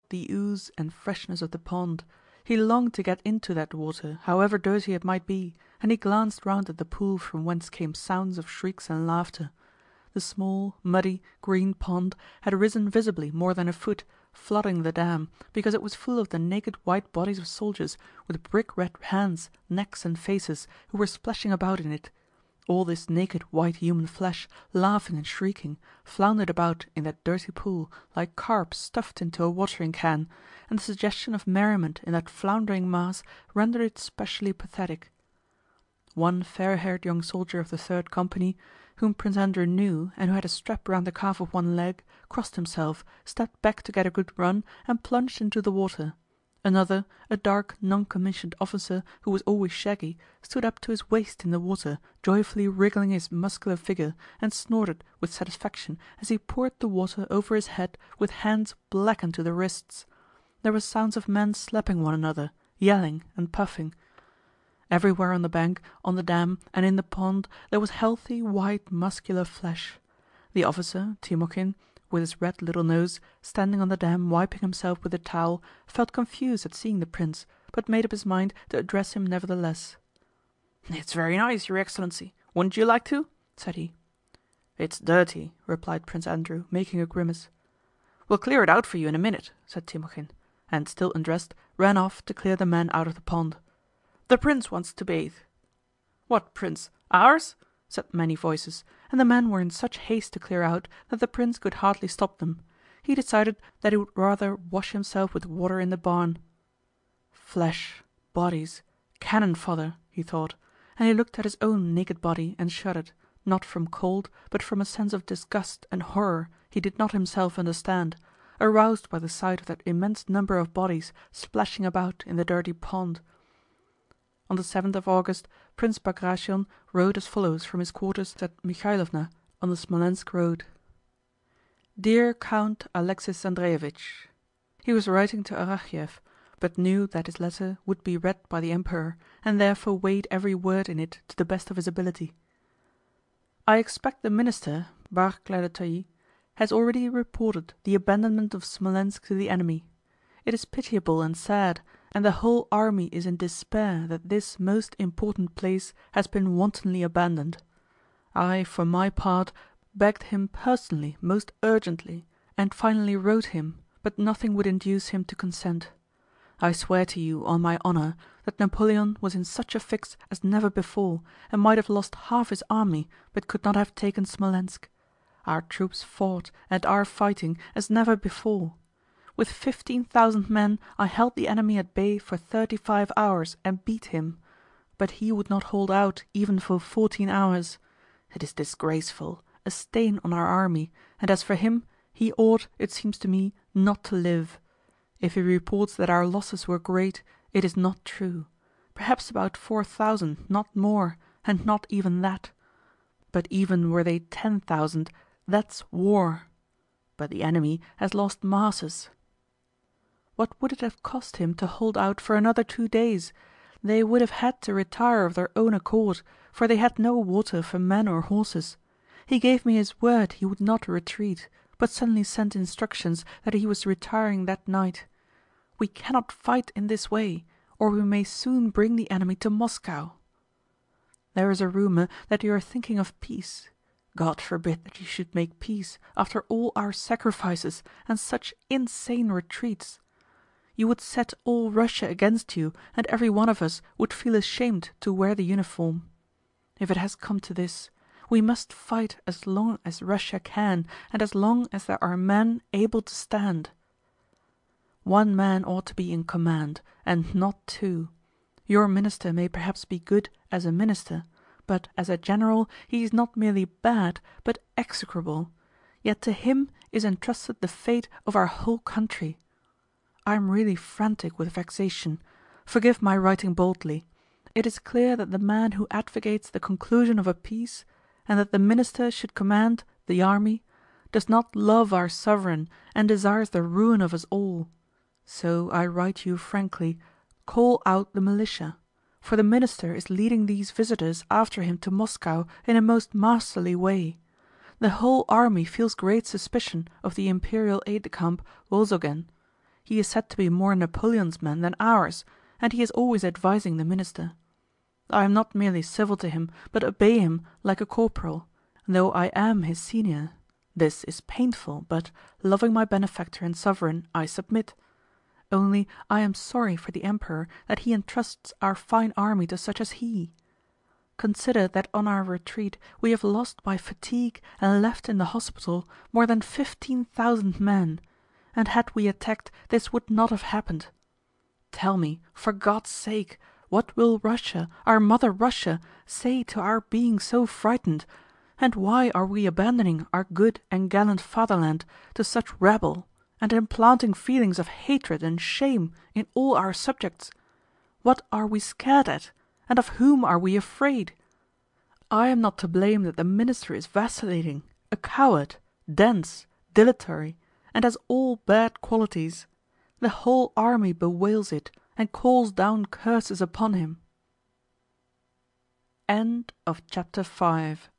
the ooze and freshness of the pond. He longed to get into that water, however dirty it might be, and he glanced round at the pool from whence came sounds of shrieks and laughter. The small, muddy, green pond had risen visibly more than a foot, flooding the dam, because it was full of the naked white bodies of soldiers with brick-red hands, necks and faces, who were splashing about in it. All this naked white human flesh, laughing and shrieking, floundered about in that dirty pool like carp stuffed into a watering can, and the suggestion of merriment in that floundering mass rendered it specially pathetic. One fair-haired young soldier of the 3rd Company, whom Prince Andrew knew and who had a strap round the calf of one leg, crossed himself, stepped back to get a good run, and plunged into the water. Another, a dark non-commissioned officer who was always shaggy, stood up to his waist in the water, joyfully wriggling his muscular figure, and snorted with satisfaction as he poured the water over his head with hands blackened to the wrists. There were sounds of men slapping one another, yelling and puffing. Everywhere on the bank, on the dam, and in the pond there was healthy, white, muscular flesh. The officer, Timókhin, with his red little nose, standing on the dam wiping himself with a towel, felt confused at seeing the prince, but made up his mind to address him nevertheless. "It's very nice, your excellency. Wouldn't you like to?" said he. "It's dirty," replied Prince Andrew, making a grimace. "We'll clear it out for you in a minute," said Timókhin, and still undressed, ran off to clear the men out of the pond. "The prince wants to bathe." "What prince? Ours?" said many voices, and the men were in such haste to clear out that the prince could hardly stop them. He decided that he would rather wash himself with water in the barn. Flesh, bodies, cannon fodder, he thought, and he looked at his own naked body and shuddered, not from cold but from a sense of disgust and horror he did not himself understand, aroused by the sight of that immense number of bodies splashing about in the dirty pond. On the 7th of August, Prince Bagratión wrote as follows from his quarters at Mikhailovna on the Smolénsk road. Dear Count Alexis Andreevich, he was writing to Arakchéev, but knew that his letter would be read by the Emperor and therefore weighed every word in it to the best of his ability. I expect the minister, Barclay de Tolly, has already reported the abandonment of Smolénsk to the enemy. It is pitiable and sad, and the whole army is in despair that this most important place has been wantonly abandoned. I, for my part, begged him personally most urgently, and finally wrote him, but nothing would induce him to consent. I swear to you, on my honor, that Napoleon was in such a fix as never before, and might have lost half his army, but could not have taken Smolénsk. Our troops fought and are fighting as never before. With 15,000 men I held the enemy at bay for 35 hours and beat him, but he would not hold out even for 14 hours. It is disgraceful, a stain on our army, and as for him, he ought, it seems to me, not to live. If he reports that our losses were great, it is not true. Perhaps about 4,000, not more, and not even that. But even were they 10,000, that's war. But the enemy has lost masses. What would it have cost him to hold out for another 2 days? They would have had to retire of their own accord, for they had no water for men or horses. He gave me his word he would not retreat, but suddenly sent instructions that he was retiring that night. We cannot fight in this way, or we may soon bring the enemy to Moscow. There is a rumor that you are thinking of peace. God forbid that you should make peace after all our sacrifices and such insane retreats. You would set all Russia against you, and every one of us would feel ashamed to wear the uniform. If it has come to this, we must fight as long as Russia can and as long as there are men able to stand. One man ought to be in command, and not two. Your minister may perhaps be good as a minister, but as a general he is not merely bad, but execrable. Yet to him is entrusted the fate of our whole country. I am really frantic with vexation. Forgive my writing boldly. It is clear that the man who advocates the conclusion of a peace, and that the minister should command the army, does not love our sovereign and desires the ruin of us all. So I write you frankly, call out the militia, for the minister is leading these visitors after him to Moscow in a most masterly way. The whole army feels great suspicion of the imperial aide-de-camp Wolzogen. He is said to be more Napoleon's man than ours, and he is always advising the minister. I am not merely civil to him, but obey him like a corporal, though I am his senior. This is painful, but, loving my benefactor and sovereign, I submit. Only I am sorry for the Emperor that he entrusts our fine army to such as he. Consider that on our retreat we have lost by fatigue and left in the hospital more than 15,000 men, and had we attacked this would not have happened. Tell me, for God's sake, what will Russia, our mother Russia, say to our being so frightened, and why are we abandoning our good and gallant fatherland to such rabble, and implanting feelings of hatred and shame in all our subjects? What are we scared at, and of whom are we afraid? I am not to blame that the minister is vacillating, a coward, dense, dilatory, and has all bad qualities. The whole army bewails it and calls down curses upon him. End of chapter 5